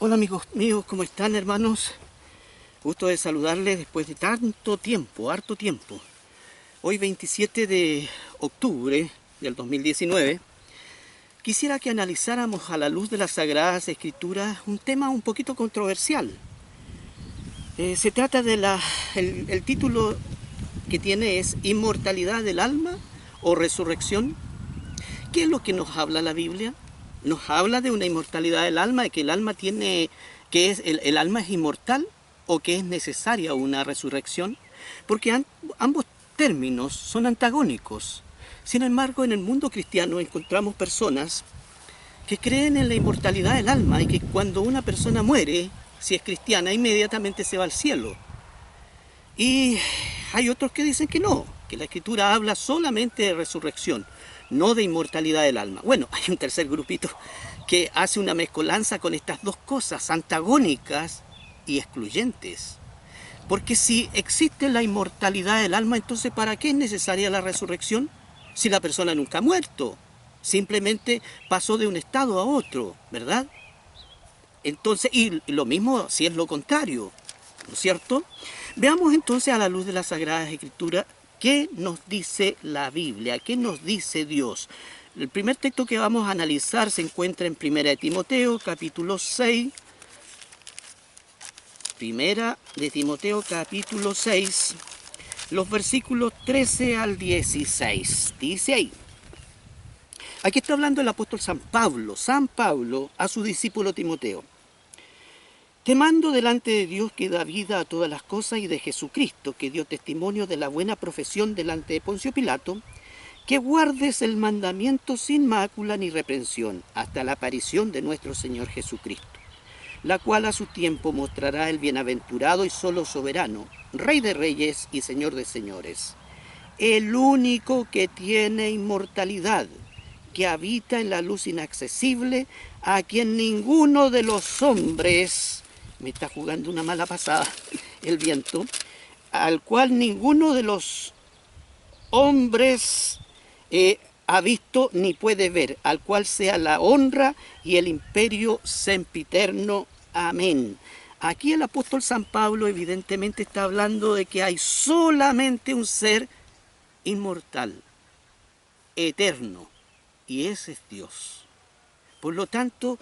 Hola amigos míos, ¿cómo están, hermanos? Gusto de saludarles después de tanto tiempo, harto tiempo. Hoy 27 de octubre del 2019, quisiera que analizáramos a la luz de las Sagradas Escrituras un tema un poquito controversial. Se trata de el título que tiene es ¿Inmortalidad del alma o resurrección? ¿Qué es lo que nos habla la Biblia? Nos habla de una inmortalidad del alma, de que el alma tiene, que es el alma es inmortal o que es necesaria una resurrección, porque ambos términos son antagónicos. Sin embargo, en el mundo cristiano encontramos personas que creen en la inmortalidad del alma y que cuando una persona muere, si es cristiana, inmediatamente se va al cielo. Y hay otros que dicen que no, que la Escritura habla solamente de resurrección, no de inmortalidad del alma. Bueno, hay un tercer grupito que hace una mezcolanza con estas dos cosas, antagónicas y excluyentes. Porque si existe la inmortalidad del alma, entonces ¿para qué es necesaria la resurrección? Si la persona nunca ha muerto, simplemente pasó de un estado a otro, ¿verdad? Entonces, y lo mismo si es lo contrario, ¿no es cierto? Veamos entonces a la luz de las Sagradas Escrituras qué nos dice la Biblia, qué nos dice Dios. El primer texto que vamos a analizar se encuentra en 1 de Timoteo, capítulo 6. 1 de Timoteo, capítulo 6, los versículos 13 al 16. Dice ahí. Aquí está hablando el apóstol San Pablo a su discípulo Timoteo. Te mando delante de Dios que da vida a todas las cosas y de Jesucristo, que dio testimonio de la buena profesión delante de Poncio Pilato, que guardes el mandamiento sin mácula ni reprensión hasta la aparición de nuestro Señor Jesucristo, la cual a su tiempo mostrará el bienaventurado y solo soberano, Rey de reyes y Señor de señores, el único que tiene inmortalidad, que habita en la luz inaccesible, a quien ninguno de los hombres, me está jugando una mala pasada el viento, al cual ninguno de los hombres ha visto ni puede ver, al cual sea la honra y el imperio sempiterno. Amén. Aquí el apóstol San Pablo evidentemente está hablando de que hay solamente un ser inmortal, eterno, y ese es Dios. Por lo tanto,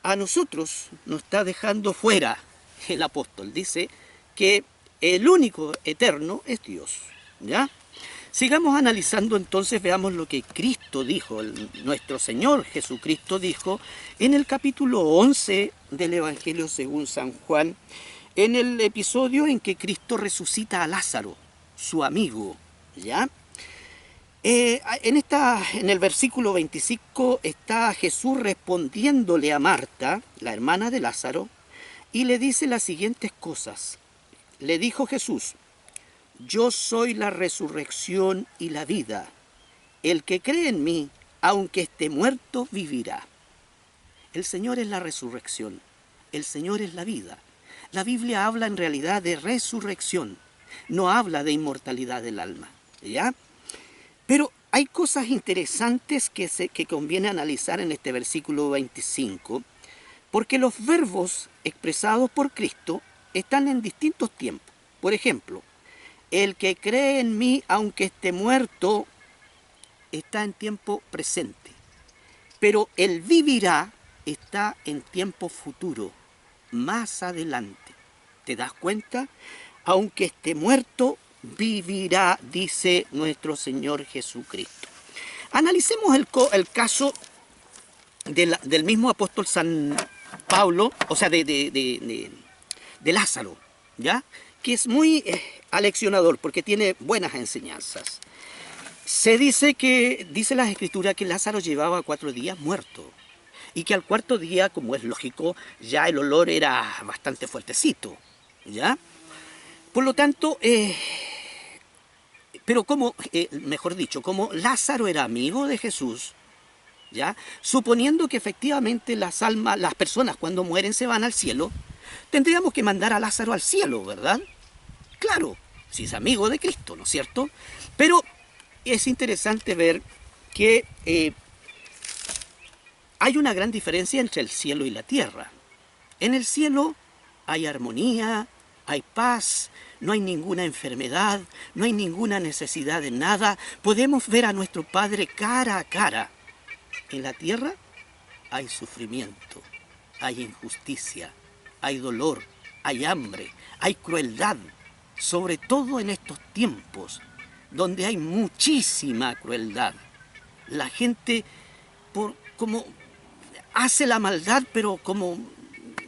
a nosotros nos está dejando fuera el apóstol. Dice que el único eterno es Dios, ¿ya? Sigamos analizando entonces, veamos lo que Cristo dijo, nuestro Señor Jesucristo dijo en el capítulo 11 del Evangelio según San Juan, en el episodio en que Cristo resucita a Lázaro, su amigo, ¿ya? En el versículo 25 está Jesús respondiéndole a Marta, la hermana de Lázaro, y le dice las siguientes cosas. Le dijo Jesús: yo soy la resurrección y la vida. El que cree en mí, aunque esté muerto, vivirá. El Señor es la resurrección. El Señor es la vida. La Biblia habla en realidad de resurrección. No habla de inmortalidad del alma, ¿ya? Pero hay cosas interesantes que conviene analizar en este versículo 25, porque los verbos expresados por Cristo están en distintos tiempos. Por ejemplo, el que cree en mí, aunque esté muerto, está en tiempo presente. Pero el vivirá está en tiempo futuro, más adelante. ¿Te das cuenta? Aunque esté muerto, vivirá, dice nuestro Señor Jesucristo. Analicemos el caso del mismo apóstol San Pablo, o sea, de Lázaro, ¿ya? Que es muy aleccionador porque tiene buenas enseñanzas. Se dice las Escrituras que Lázaro llevaba 4 días muerto y que al cuarto día, como es lógico, ya el olor era bastante fuertecito, ¿ya? Por lo tanto, pero como, mejor dicho, como Lázaro era amigo de Jesús, ¿ya? Suponiendo que efectivamente las personas cuando mueren se van al cielo, tendríamos que mandar a Lázaro al cielo, ¿verdad? Claro, si es amigo de Cristo, ¿no es cierto? Pero es interesante ver que hay una gran diferencia entre el cielo y la tierra. En el cielo hay armonía, hay paz, no hay ninguna enfermedad, no hay ninguna necesidad de nada. Podemos ver a nuestro Padre cara a cara. En la tierra hay sufrimiento, hay injusticia, hay dolor, hay hambre, hay crueldad, sobre todo en estos tiempos, donde hay muchísima crueldad. La gente como hace la maldad, pero como,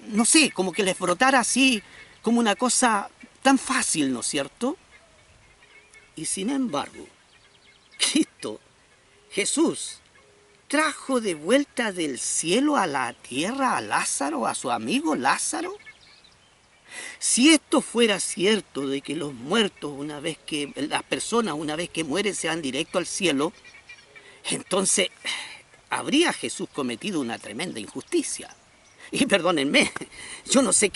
no sé, como que les brotara así, como una cosa tan fácil, ¿no es cierto? Y sin embargo, Cristo, Jesús, trajo de vuelta del cielo a la tierra a Lázaro, a su amigo Lázaro. Si esto fuera cierto de que los muertos, las personas una vez que mueren se van directo al cielo, entonces habría Jesús cometido una tremenda injusticia. Y perdónenme, yo no sé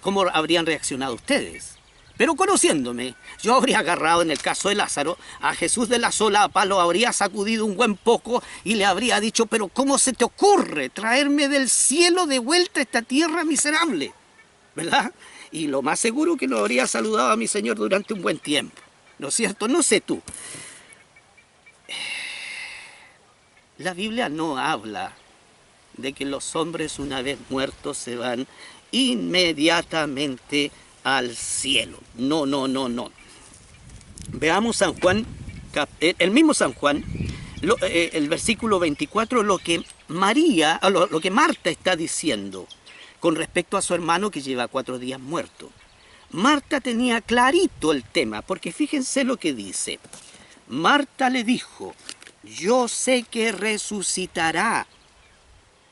cómo habrían reaccionado ustedes. Pero conociéndome, yo habría agarrado, en el caso de Lázaro, a Jesús de la sola a palo, habría sacudido un buen poco y le habría dicho, pero ¿cómo se te ocurre traerme del cielo de vuelta a esta tierra miserable? ¿Verdad? Y lo más seguro que lo habría saludado a mi Señor durante un buen tiempo. ¿No es cierto? No sé tú. La Biblia no habla de que los hombres una vez muertos se van inmediatamente al cielo. No, no, no, no. Veamos San Juan, el mismo San Juan, el versículo 24, lo que Marta está diciendo con respecto a su hermano que lleva 4 días muerto. Marta tenía clarito el tema, porque fíjense lo que dice. Marta le dijo, yo sé que resucitará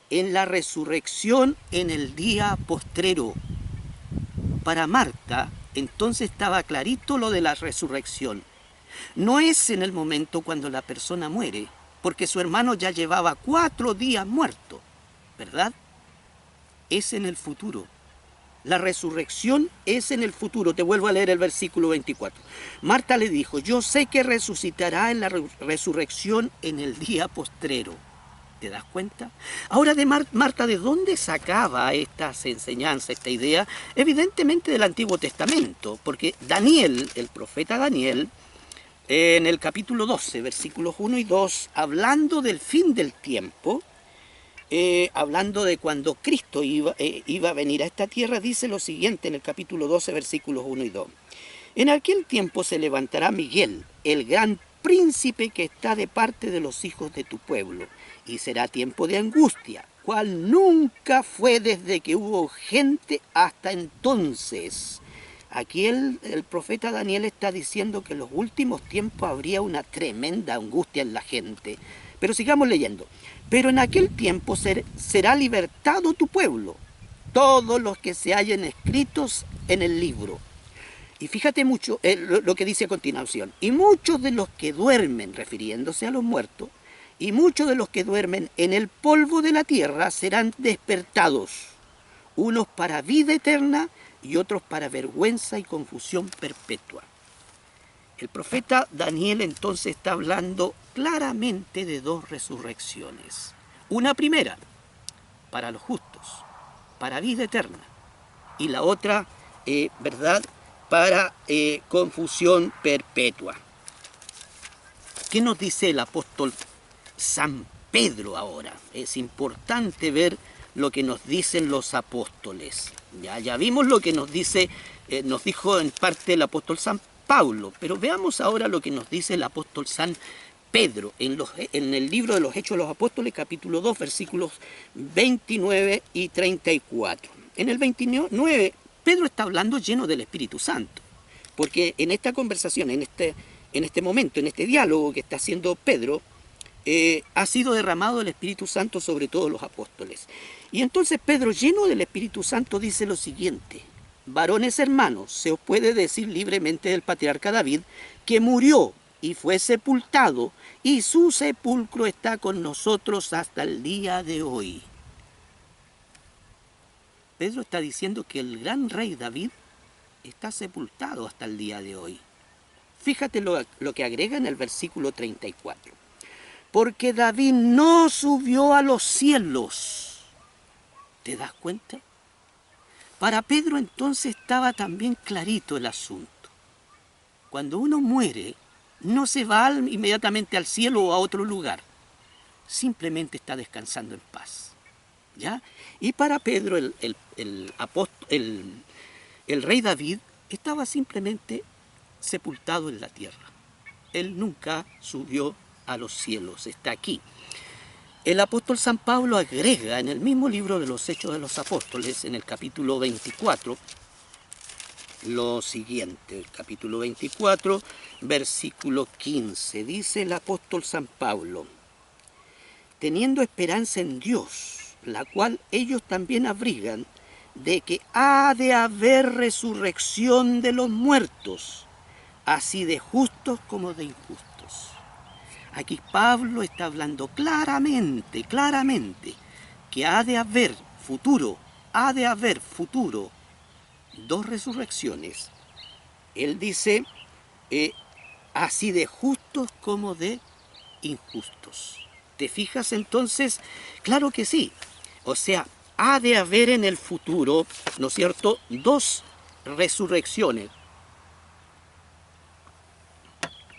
en la resurrección en el día postrero. Para Marta, entonces estaba clarito lo de la resurrección. No es en el momento cuando la persona muere, porque su hermano ya llevaba 4 días muerto, ¿verdad? Es en el futuro. La resurrección es en el futuro. Te vuelvo a leer el versículo 24. Marta le dijo, yo sé que resucitará en la resurrección en el día postrero. ¿Te das cuenta? Ahora, Marta, ¿de dónde sacaba estas enseñanzas, esta idea? Evidentemente del Antiguo Testamento, porque Daniel, el profeta Daniel, en el capítulo 12, versículos 1 y 2, hablando del fin del tiempo, hablando de cuando Cristo iba a venir a esta tierra, dice lo siguiente en el capítulo 12, versículos 1 y 2. En aquel tiempo se levantará Miguel, el gran príncipe que está de parte de los hijos de tu pueblo, y será tiempo de angustia, cual nunca fue desde que hubo gente hasta entonces. Aquí el profeta Daniel está diciendo que en los últimos tiempos habría una tremenda angustia en la gente. Pero sigamos leyendo. Pero en aquel tiempo será libertado tu pueblo, todos los que se hallen escritos en el libro. Y fíjate mucho lo que dice a continuación. Y muchos de los que duermen, refiriéndose a los muertos, y muchos de los que duermen en el polvo de la tierra serán despertados, unos para vida eterna y otros para vergüenza y confusión perpetua. El profeta Daniel entonces está hablando claramente de 2 resurrecciones. Una primera, para los justos, para vida eterna. Y la otra, ¿verdad?, para confusión perpetua. ¿Qué nos dice el apóstol San Pedro ahora? Es importante ver lo que nos dicen los apóstoles. Ya vimos lo que nos dijo en parte el apóstol San Pablo, pero veamos ahora lo que nos dice el apóstol San Pedro en el libro de los Hechos de los Apóstoles, capítulo 2, versículos 29 y 34. En el 29, Pedro está hablando lleno del Espíritu Santo, porque en esta conversación, en este momento, en este diálogo que está haciendo Pedro, ha sido derramado el Espíritu Santo sobre todos los apóstoles. Y entonces Pedro, lleno del Espíritu Santo, dice lo siguiente: varones hermanos, se os puede decir libremente del patriarca David, que murió y fue sepultado, y su sepulcro está con nosotros hasta el día de hoy. Pedro está diciendo que el gran rey David está sepultado hasta el día de hoy. Fíjate lo que agrega en el versículo 34. Porque David no subió a los cielos. ¿Te das cuenta? Para Pedro entonces estaba también clarito el asunto. Cuando uno muere, no se va inmediatamente al cielo o a otro lugar. Simplemente está descansando en paz. ¿Ya? Y para Pedro, el rey David, estaba simplemente sepultado en la tierra. Él nunca subió a los cielos, está aquí. El apóstol San Pablo agrega en el mismo libro de los Hechos de los Apóstoles, en el capítulo 24, lo siguiente. El capítulo 24, versículo 15, dice el apóstol San Pablo: teniendo esperanza en Dios, la cual ellos también abrigan, de que ha de haber resurrección de los muertos, así de justos como de injustos. Aquí Pablo está hablando claramente, que ha de haber futuro, dos resurrecciones. Él dice, así de justos como de injustos. ¿Te fijas entonces? Claro que sí. O sea, ha de haber en el futuro, ¿no es cierto?, dos resurrecciones.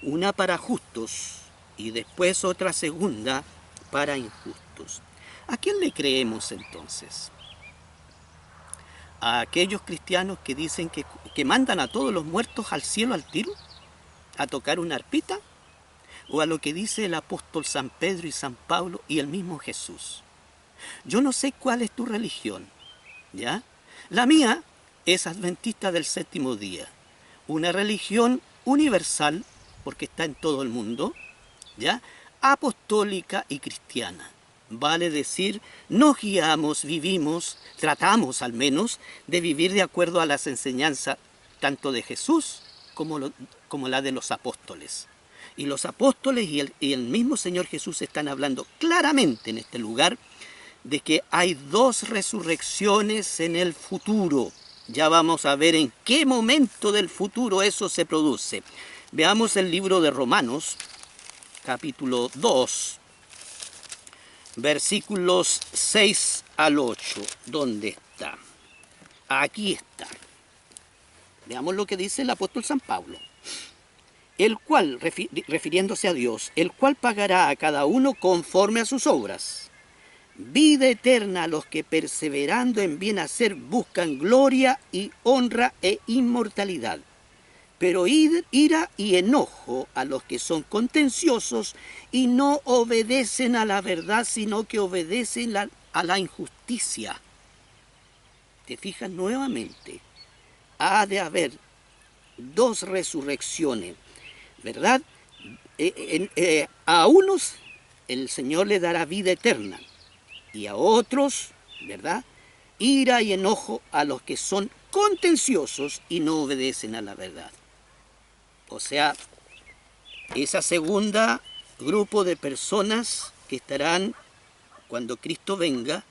Una para justos y después otra segunda para injustos. ¿A quién le creemos entonces? ¿A aquellos cristianos que dicen que mandan a todos los muertos al cielo al tiro? ¿A tocar una arpita? ¿O a lo que dice el apóstol San Pedro y San Pablo y el mismo Jesús? Yo no sé cuál es tu religión, ¿ya? La mía es adventista del séptimo día, una religión universal, porque está en todo el mundo, ¿ya? Apostólica y cristiana. Vale decir, nos guiamos, vivimos, tratamos al menos de vivir de acuerdo a las enseñanzas tanto de Jesús como la de los apóstoles. Y los apóstoles y el mismo Señor Jesús están hablando claramente en este lugar de que hay dos resurrecciones en el futuro. Ya vamos a ver en qué momento del futuro eso se produce. Veamos el libro de Romanos, capítulo 2, versículos 6 al 8. ¿Dónde está? Aquí está. Veamos lo que dice el apóstol San Pablo. El cual, refiriéndose a Dios, el cual pagará a cada uno conforme a sus obras. Vida eterna a los que perseverando en bien hacer buscan gloria y honra e inmortalidad. Pero ira y enojo a los que son contenciosos y no obedecen a la verdad, sino que obedecen a la injusticia. ¿Te fijas nuevamente? Ha de haber dos resurrecciones, ¿verdad? A unos el Señor le dará vida eterna y a otros, ¿verdad?, ira y enojo a los que son contenciosos y no obedecen a la verdad. O sea, esa segunda grupo de personas que estarán cuando Cristo venga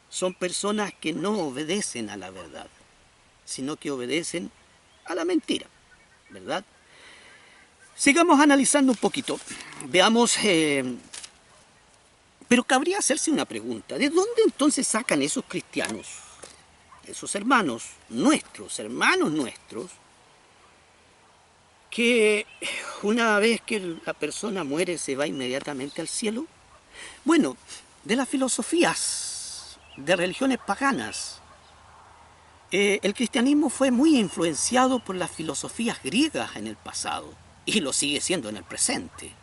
son personas que no obedecen a la verdad, sino que obedecen a la mentira, ¿verdad? Sigamos analizando un poquito. Veamos, pero cabría hacerse una pregunta. ¿De dónde entonces sacan esos cristianos, esos hermanos nuestros, que una vez que la persona muere se va inmediatamente al cielo? Bueno, de las filosofías de religiones paganas. El cristianismo fue muy influenciado por las filosofías griegas en el pasado y lo sigue siendo en el presente.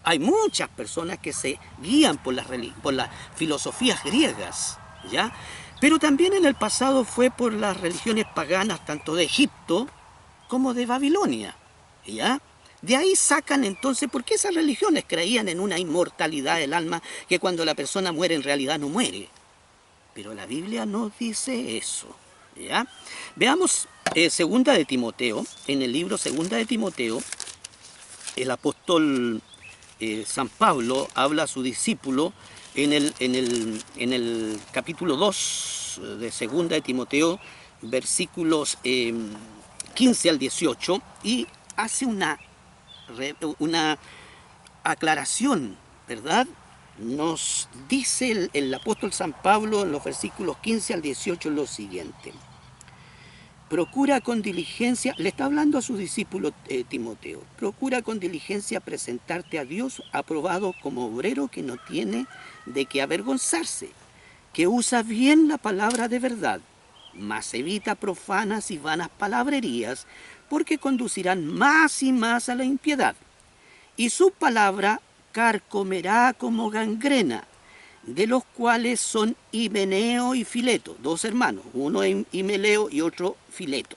Hay muchas personas que se guían por las filosofías griegas, ¿ya? Pero también en el pasado fue por las religiones paganas tanto de Egipto como de Babilonia, ¿ya? De ahí sacan entonces, porque esas religiones creían en una inmortalidad del alma, que cuando la persona muere en realidad no muere. Pero la Biblia no dice eso, ¿ya? Veamos segunda de Timoteo, en el libro segunda de Timoteo, el apóstol San Pablo habla a su discípulo en el capítulo 2 de segunda de Timoteo, versículos 15 al 18, y hace una aclaración, ¿verdad? Nos dice el apóstol San Pablo en los versículos 15 al 18 lo siguiente. procura con diligencia, le está hablando a su discípulo Timoteo, procura con diligencia presentarte a Dios aprobado como obrero que no tiene de qué avergonzarse, que usa bien la palabra de verdad, mas evita profanas y vanas palabrerías, porque conducirán más y más a la impiedad. Y su palabra carcomerá como gangrena, de los cuales son Himeneo y Fileto, dos hermanos, uno Himeleo y otro Fileto.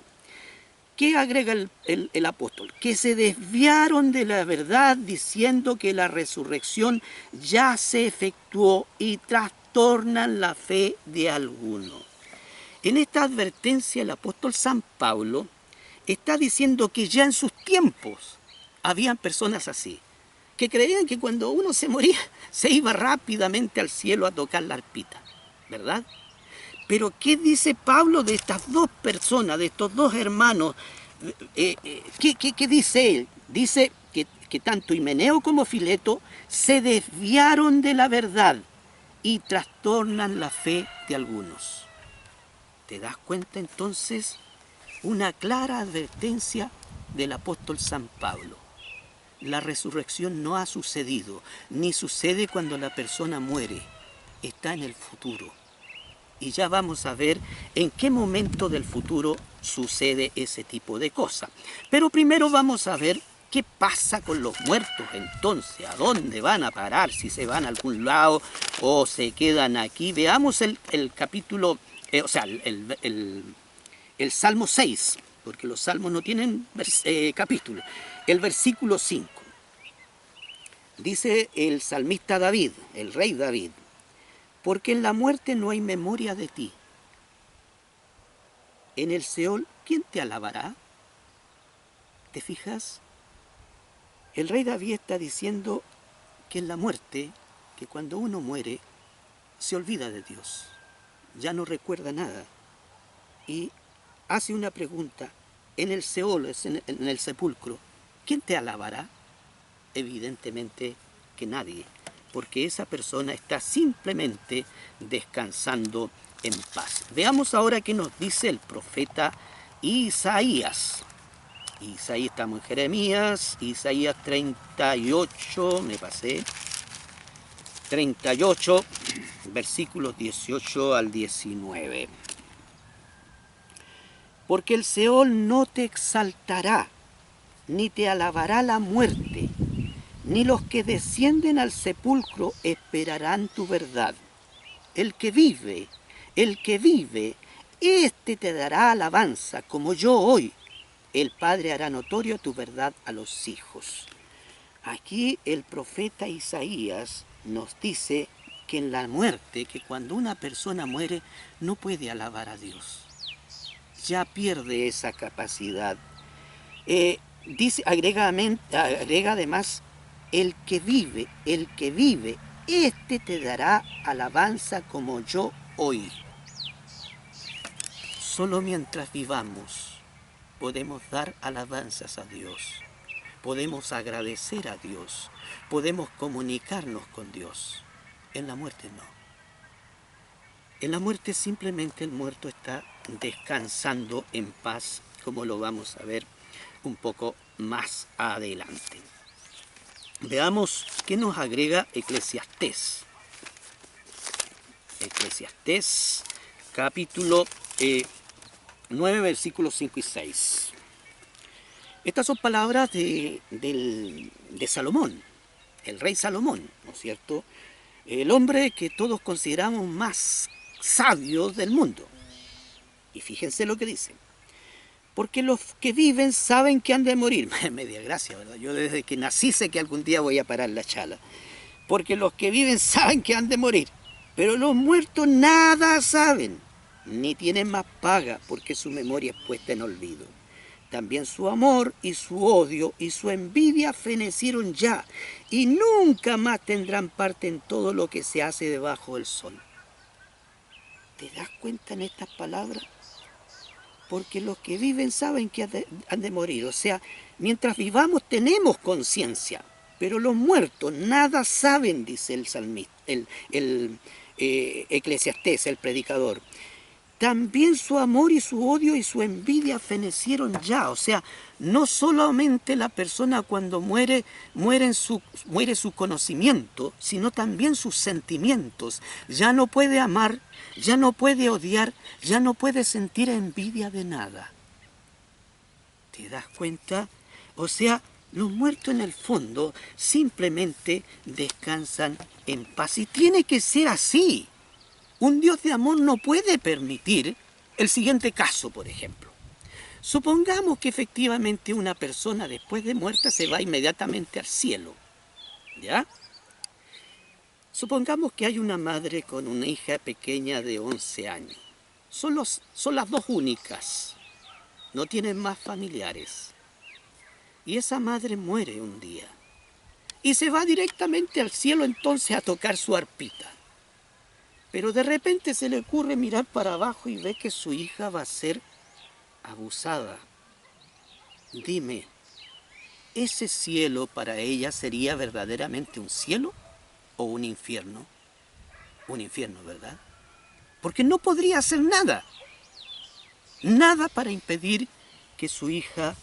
¿Qué agrega el apóstol? Que se desviaron de la verdad diciendo que la resurrección ya se efectuó y trastornan la fe de algunos. En esta advertencia el apóstol San Pablo está diciendo que ya en sus tiempos habían personas así, que creían que cuando uno se moría se iba rápidamente al cielo a tocar la arpita, ¿verdad? Pero ¿qué dice Pablo de estas dos personas, de estos dos hermanos? ¿Qué dice él? Dice que tanto Himeneo como Fileto se desviaron de la verdad y trastornan la fe de algunos. ¿Te das cuenta entonces? Una clara advertencia del apóstol San Pablo. La resurrección no ha sucedido, ni sucede cuando la persona muere, está en el futuro. Y ya vamos a ver en qué momento del futuro sucede ese tipo de cosa. Pero primero vamos a ver qué pasa con los muertos entonces, a dónde van a parar, si se van a algún lado o se quedan aquí. Veamos el capítulo, el Salmo 6, porque los salmos no tienen capítulo. El versículo 5. Dice el salmista David, el rey David, porque en la muerte no hay memoria de ti. En el Seol, ¿quién te alabará? ¿Te fijas? El rey David está diciendo que en la muerte, que cuando uno muere, se olvida de Dios, ya no recuerda nada. Y hace una pregunta, en el Seol, en el sepulcro, ¿quién te alabará? Evidentemente que nadie, porque esa persona está simplemente descansando en paz. Veamos ahora qué nos dice el profeta Isaías. Isaías, estamos en Jeremías, Isaías 38, me pasé, 38, versículos 18 al 19. Porque el Seol no te exaltará, ni te alabará la muerte, ni los que descienden al sepulcro esperarán tu verdad. El que vive, éste te dará alabanza, como yo hoy. El Padre hará notorio tu verdad a los hijos. Aquí el profeta Isaías nos dice que en la muerte, que cuando una persona muere, no puede alabar a Dios. Ya pierde esa capacidad. Agrega además, el que vive, éste te dará alabanza como yo hoy. Solo mientras vivamos podemos dar alabanzas a Dios, podemos agradecer a Dios, podemos comunicarnos con Dios. En la muerte no. En la muerte simplemente el muerto está descansando en paz, como lo vamos a ver un poco más adelante. Veamos qué nos agrega Eclesiastés. Eclesiastés, capítulo 9, versículos 5 y 6. Estas son palabras de Salomón, el rey Salomón, ¿no es cierto? El hombre que todos consideramos más sabio del mundo. Y fíjense lo que dice. Porque los que viven saben que han de morir. Media gracia, ¿verdad? Yo desde que nací sé que algún día voy a parar la chala. Porque los que viven saben que han de morir. Pero los muertos nada saben, ni tienen más paga, porque su memoria es puesta en olvido. También su amor y su odio y su envidia fenecieron ya, y nunca más tendrán parte en todo lo que se hace debajo del sol. ¿Te das cuenta en estas palabras? Porque los que viven saben que han de morir. O sea, mientras vivamos tenemos conciencia, pero los muertos nada saben, dice el salmista, el Eclesiastés, el predicador. también su amor y su odio y su envidia fenecieron ya. O sea, no solamente la persona cuando muere su conocimiento, sino también sus sentimientos. Ya no puede amar, ya no puede odiar, ya no puede sentir envidia de nada. ¿Te das cuenta? O sea, los muertos en el fondo simplemente descansan en paz. Y tiene que ser así. Un Dios de amor no puede permitir el siguiente caso, por ejemplo. Supongamos que efectivamente una persona después de muerta se va inmediatamente al cielo. ¿Ya? Supongamos que hay una madre con una hija pequeña de 11 años. Son las dos únicas. No tienen más familiares. Y esa madre muere un día. Y se va directamente al cielo entonces a tocar su arpita. Pero de repente se le ocurre mirar para abajo y ve que su hija va a ser abusada. Dime, ¿ese cielo para ella sería verdaderamente un cielo o un infierno? Un infierno, ¿verdad? Porque no podría hacer nada. Nada para impedir que su hija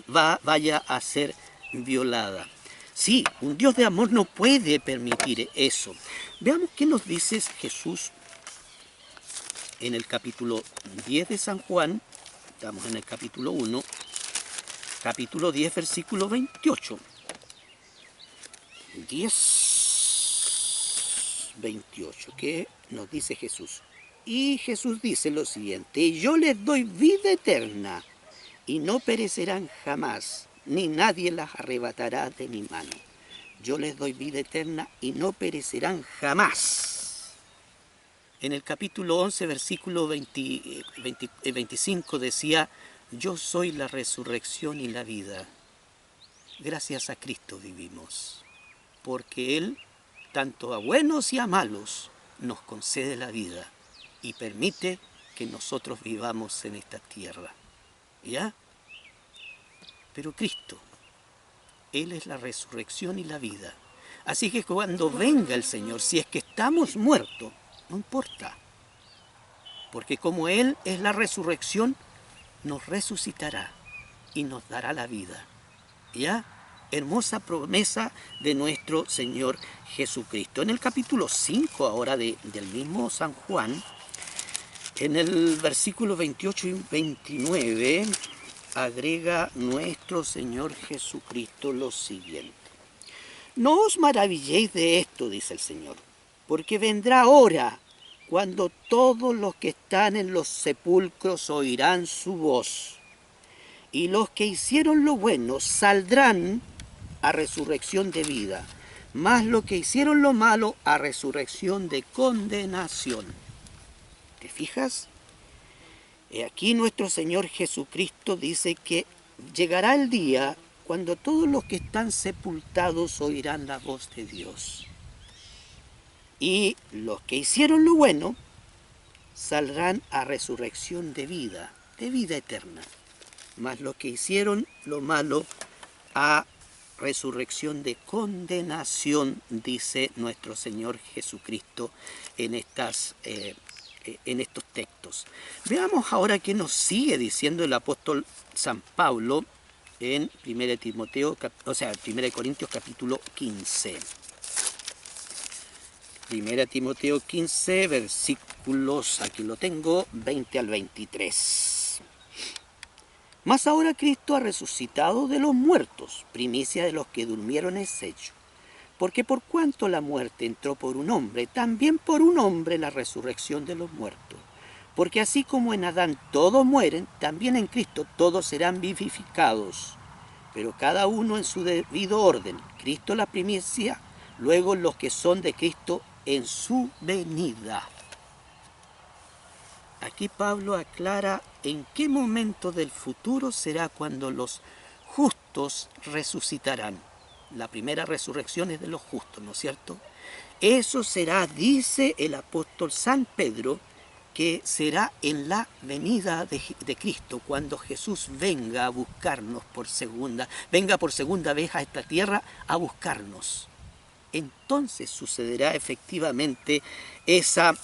vaya a ser violada. Sí, un Dios de amor no puede permitir eso. Veamos qué nos dice Jesús en el capítulo 10 de San Juan. Estamos en el capítulo 1, capítulo 10, versículo 28. 10, 28, ¿qué nos dice Jesús? Y Jesús dice lo siguiente: yo les doy vida eterna, y no perecerán jamás, ni nadie las arrebatará de mi mano. Yo les doy vida eterna y no perecerán jamás. En el capítulo 11, versículo 25 decía: yo soy la resurrección y la vida. Gracias a Cristo vivimos, porque Él, tanto a buenos y a malos, nos concede la vida y permite que nosotros vivamos en esta tierra. ¿Ya? Pero Cristo, Él es la resurrección y la vida. Así que cuando venga el Señor, si es que estamos muertos, no importa. Porque como Él es la resurrección, nos resucitará y nos dará la vida. ¿Ya? Hermosa promesa de nuestro Señor Jesucristo. En el capítulo 5 ahora del mismo San Juan, en el versículo 28 y 29, agrega nuestro Señor Jesucristo lo siguiente: no os maravilléis de esto, dice el Señor, porque vendrá hora cuando todos los que están en los sepulcros oirán su voz, y los que hicieron lo bueno saldrán a resurrección de vida, mas los que hicieron lo malo a resurrección de condenación. ¿Te fijas? Aquí nuestro Señor Jesucristo dice que llegará el día cuando todos los que están sepultados oirán la voz de Dios. Y los que hicieron lo bueno saldrán a resurrección de vida eterna. Mas los que hicieron lo malo a resurrección de condenación, dice nuestro Señor Jesucristo en estos textos. Veamos ahora qué nos sigue diciendo el apóstol San Pablo en 1 Corintios capítulo 15. 1 Timoteo 15, versículos, aquí lo tengo, 20 al 23. Mas ahora Cristo ha resucitado de los muertos, primicia de los que durmieron es hecho. Porque por cuanto la muerte entró por un hombre, también por un hombre la resurrección de los muertos. Porque así como en Adán todos mueren, también en Cristo todos serán vivificados, pero cada uno en su debido orden. Cristo la primicia, luego los que son de Cristo en su venida. Aquí Pablo aclara en qué momento del futuro será cuando los justos resucitarán. La primera resurrección es de los justos, ¿no es cierto? Eso será, dice el apóstol San Pedro, que será en la venida de Cristo, cuando Jesús venga a buscarnos por segunda vez a esta tierra a buscarnos. Entonces sucederá efectivamente esa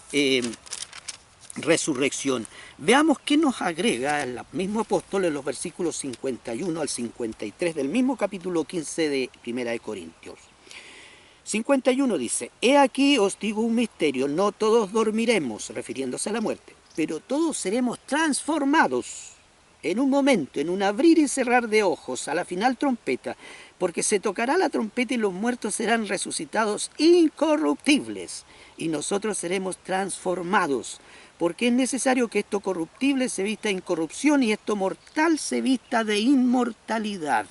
resurrección. Veamos qué nos agrega el mismo apóstol en los versículos 51 al 53 del mismo capítulo 15 de Primera de Corintios. 51 dice: He aquí os digo un misterio, no todos dormiremos, refiriéndose a la muerte, pero todos seremos transformados en un momento, en un abrir y cerrar de ojos, a la final trompeta, porque se tocará la trompeta y los muertos serán resucitados incorruptibles, y nosotros seremos transformados, porque es necesario que esto corruptible se vista de incorrupción y esto mortal se vista de inmortalidad.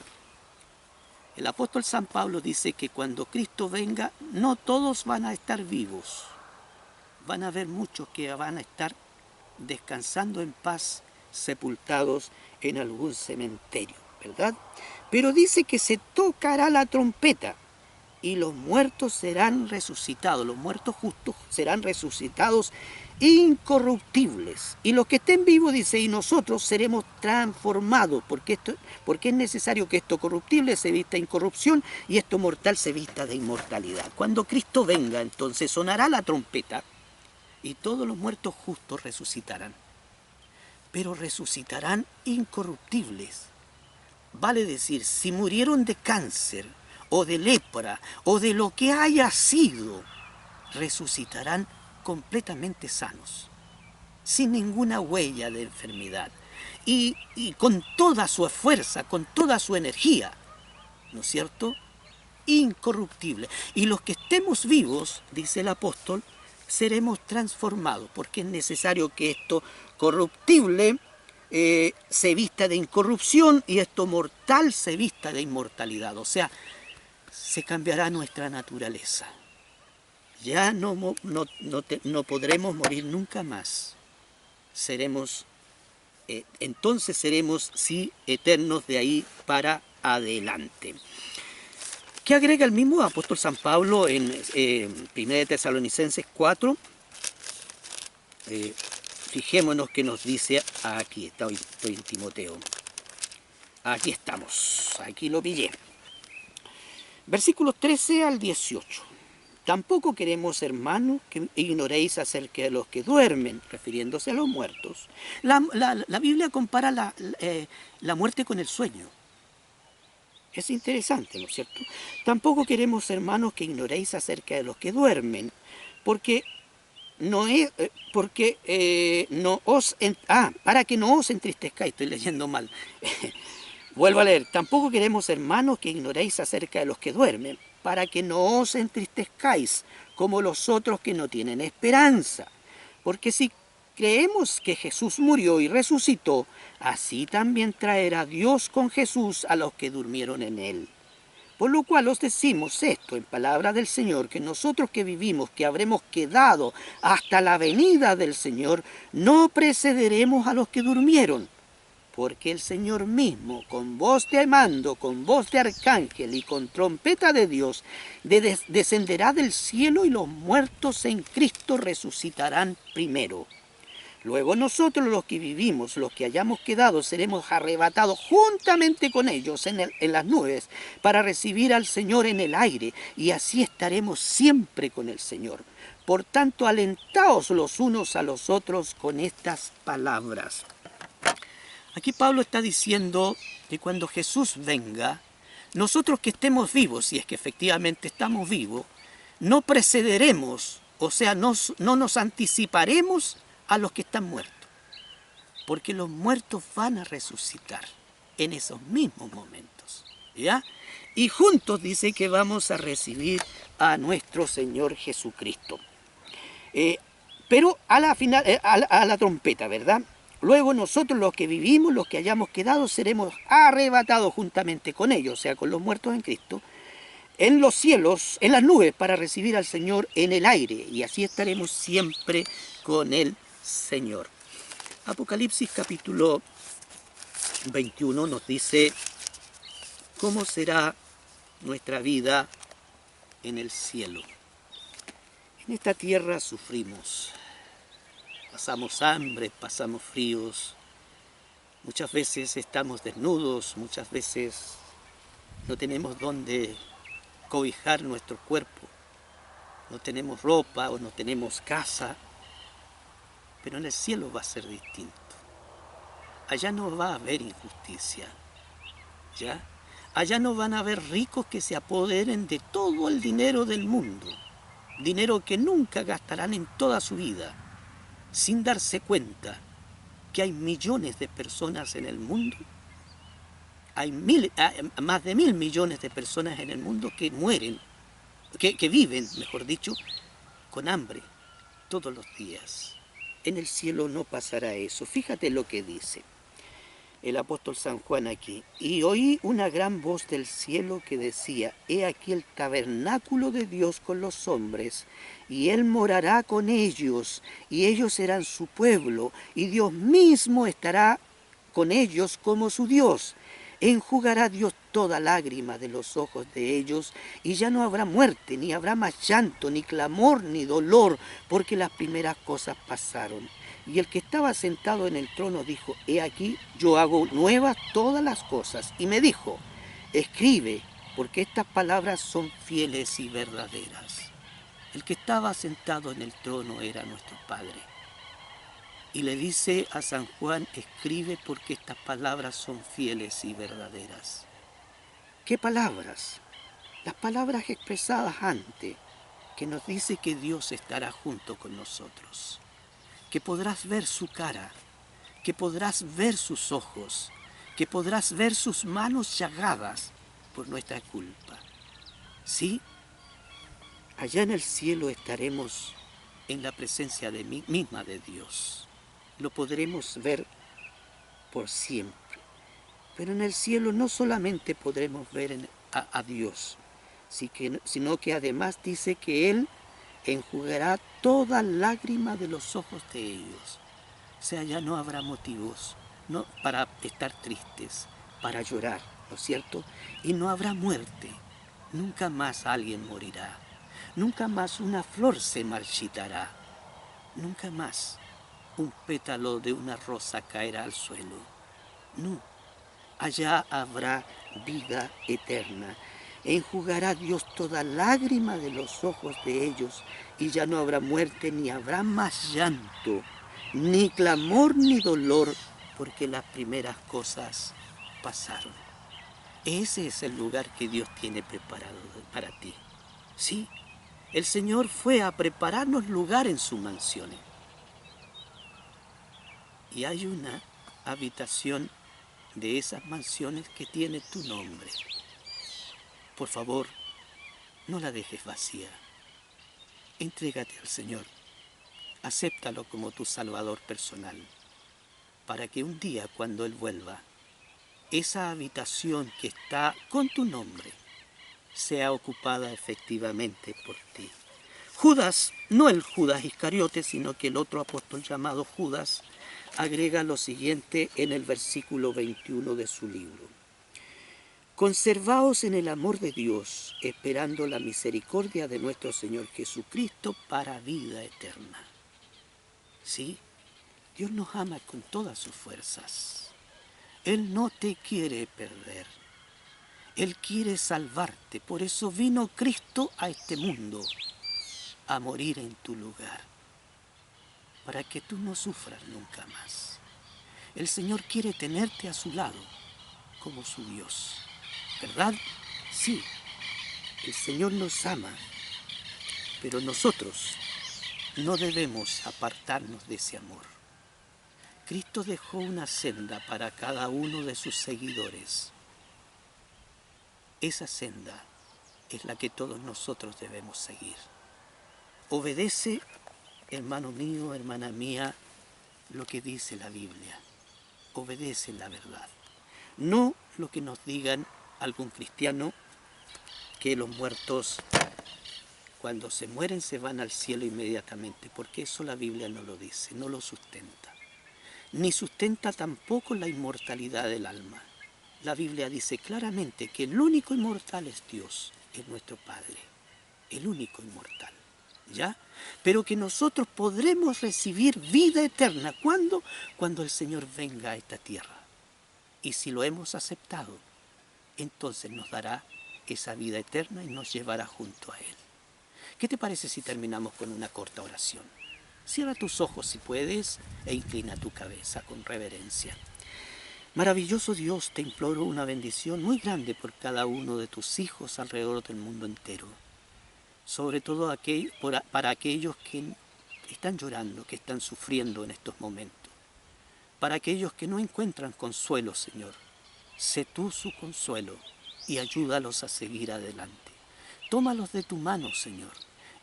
El apóstol San Pablo dice que cuando Cristo venga, no todos van a estar vivos. Van a haber muchos que van a estar descansando en paz, sepultados en algún cementerio, ¿verdad? Pero dice que se tocará la trompeta y los muertos serán resucitados, los muertos justos serán resucitados incorruptibles. Y los que estén vivos, dice, y nosotros seremos transformados, porque es necesario que esto corruptible se vista de incorrupción y esto mortal se vista de inmortalidad. Cuando Cristo venga, entonces sonará la trompeta y todos los muertos justos resucitarán. Pero resucitarán incorruptibles. Vale decir, si murieron de cáncer, o de lepra, o de lo que haya sido, resucitarán completamente sanos, sin ninguna huella de enfermedad, y con toda su fuerza, con toda su energía, ¿no es cierto? Incorruptible. Y los que estemos vivos, dice el apóstol, seremos transformados, porque es necesario que esto corruptible se vista de incorrupción y esto mortal se vista de inmortalidad. O sea, se cambiará nuestra naturaleza. Ya no podremos morir nunca más. Entonces seremos, sí, eternos de ahí para adelante. ¿Qué agrega el mismo apóstol San Pablo en 1 Tesalonicenses 4? Fijémonos que nos dice aquí, estoy en Timoteo. Aquí estamos, aquí lo pillé. Versículos 13 al 18. Tampoco queremos, hermanos, que ignoréis acerca de los que duermen, refiriéndose a los muertos. La Biblia compara la muerte con el sueño. Es interesante, ¿no es cierto? Tampoco queremos, hermanos, que ignoréis acerca de los que duermen, para que no os entristezcáis. Estoy leyendo mal. Vuelvo a leer. Tampoco queremos, hermanos, que ignoréis acerca de los que duermen, para que no os entristezcáis como los otros que no tienen esperanza. Porque si creemos que Jesús murió y resucitó, así también traerá Dios con Jesús a los que durmieron en él. Por lo cual os decimos esto en palabra del Señor, que nosotros que vivimos, que habremos quedado hasta la venida del Señor, no precederemos a los que durmieron. Porque el Señor mismo, con voz de mando, con voz de arcángel y con trompeta de Dios, descenderá del cielo y los muertos en Cristo resucitarán primero. Luego nosotros los que vivimos, los que hayamos quedado, seremos arrebatados juntamente con ellos en las nubes para recibir al Señor en el aire, y así estaremos siempre con el Señor. Por tanto, alentaos los unos a los otros con estas palabras. Aquí Pablo está diciendo que cuando Jesús venga, nosotros que estemos vivos, si es que efectivamente estamos vivos, no precederemos, o sea, no nos anticiparemos a los que están muertos, porque los muertos van a resucitar en esos mismos momentos, ¿ya? Y juntos dice que vamos a recibir a nuestro Señor Jesucristo. Pero a la trompeta, ¿verdad? Luego nosotros los que vivimos, los que hayamos quedado, seremos arrebatados juntamente con ellos, o sea, con los muertos en Cristo, en los cielos, en las nubes, para recibir al Señor en el aire, y así estaremos siempre con el Señor. Apocalipsis capítulo 21 nos dice cómo será nuestra vida en el cielo. En esta tierra sufrimos, pasamos hambre, pasamos fríos, muchas veces estamos desnudos, muchas veces no tenemos dónde cobijar nuestro cuerpo, no tenemos ropa o no tenemos casa. pero en el cielo va a ser distinto. Allá no va a haber injusticia, ¿ya? Allá no van a haber ricos que se apoderen de todo el dinero del mundo, dinero que nunca gastarán en toda su vida, sin darse cuenta que hay millones de personas en el mundo, hay más de 1.000 millones de personas en el mundo que mueren, que viven, mejor dicho, con hambre todos los días. En el cielo no pasará eso. Fíjate lo que dice el apóstol San Juan aquí. Y oí una gran voz del cielo que decía: he aquí el tabernáculo de Dios con los hombres, y Él morará con ellos, y ellos serán su pueblo, y Dios mismo estará con ellos como su Dios. Enjugará Dios toda lágrima de los ojos de ellos, y ya no habrá muerte, ni habrá más llanto, ni clamor, ni dolor, porque las primeras cosas pasaron. Y el que estaba sentado en el trono dijo: he aquí, yo hago nuevas todas las cosas. Y me dijo: escribe, porque estas palabras son fieles y verdaderas. El que estaba sentado en el trono era nuestro Padre. Y le dice a San Juan: escribe, porque estas palabras son fieles y verdaderas. ¿Qué palabras? Las palabras expresadas antes, que nos dice que Dios estará junto con nosotros, que podrás ver su cara, que podrás ver sus ojos, que podrás ver sus manos llagadas por nuestra culpa. Sí, allá en el cielo estaremos en la presencia misma de Dios. Lo podremos ver por siempre. Pero en el cielo no solamente podremos ver a Dios, sino que además dice que Él enjugará toda lágrima de los ojos de ellos. O sea, ya no habrá motivos para estar tristes, para llorar, ¿no es cierto? Y no habrá muerte. Nunca más alguien morirá. Nunca más una flor se marchitará. Nunca más un pétalo de una rosa caerá al suelo. No, allá habrá vida eterna. Enjugará Dios toda lágrima de los ojos de ellos, y ya no habrá muerte, ni habrá más llanto, ni clamor, ni dolor, porque las primeras cosas pasaron. Ese es el lugar que Dios tiene preparado para ti. Sí, el Señor fue a prepararnos lugar en su mansión. Y hay una habitación de esas mansiones que tiene tu nombre. Por favor, no la dejes vacía. Entrégate al Señor. Acéptalo como tu Salvador personal, para que un día, cuando Él vuelva, esa habitación que está con tu nombre sea ocupada efectivamente por ti. Judas, no el Judas Iscariote, sino que el otro apóstol llamado Judas, agrega lo siguiente en el versículo 21 de su libro: conservaos en el amor de Dios, esperando la misericordia de nuestro Señor Jesucristo para vida eterna. Sí, Dios nos ama con todas sus fuerzas. Él no te quiere perder. Él quiere salvarte. Por eso vino Cristo a este mundo a morir en tu lugar, para que tú no sufras nunca más. El Señor quiere tenerte a su lado como su Dios. ¿Verdad? Sí, el Señor nos ama, pero nosotros no debemos apartarnos de ese amor. Cristo dejó una senda para cada uno de sus seguidores. Esa senda es la que todos nosotros debemos seguir. Obedece, hermano mío, hermana mía, lo que dice la Biblia. Obedece la verdad. No lo que nos digan algún cristiano, que los muertos cuando se mueren se van al cielo inmediatamente, porque eso la Biblia no lo dice, no lo sustenta. Ni sustenta tampoco la inmortalidad del alma. La Biblia dice claramente que el único inmortal es Dios, es nuestro Padre, el único inmortal, ¿ya? Pero que nosotros podremos recibir vida eterna. ¿Cuándo? Cuando el Señor venga a esta tierra. Y si lo hemos aceptado, entonces nos dará esa vida eterna y nos llevará junto a Él. ¿Qué te parece si terminamos con una corta oración? Cierra tus ojos si puedes e inclina tu cabeza con reverencia. Maravilloso Dios, te imploro una bendición muy grande por cada uno de tus hijos alrededor del mundo entero. Sobre todo para aquellos que están llorando, que están sufriendo en estos momentos. Para aquellos que no encuentran consuelo, Señor. Sé tú su consuelo y ayúdalos a seguir adelante. Tómalos de tu mano, Señor,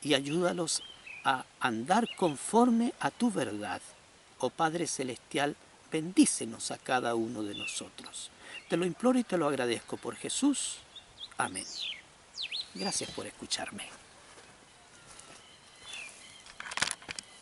y ayúdalos a andar conforme a tu verdad. Oh Padre Celestial, bendícenos a cada uno de nosotros. Te lo imploro y te lo agradezco por Jesús. Amén. Gracias por escucharme.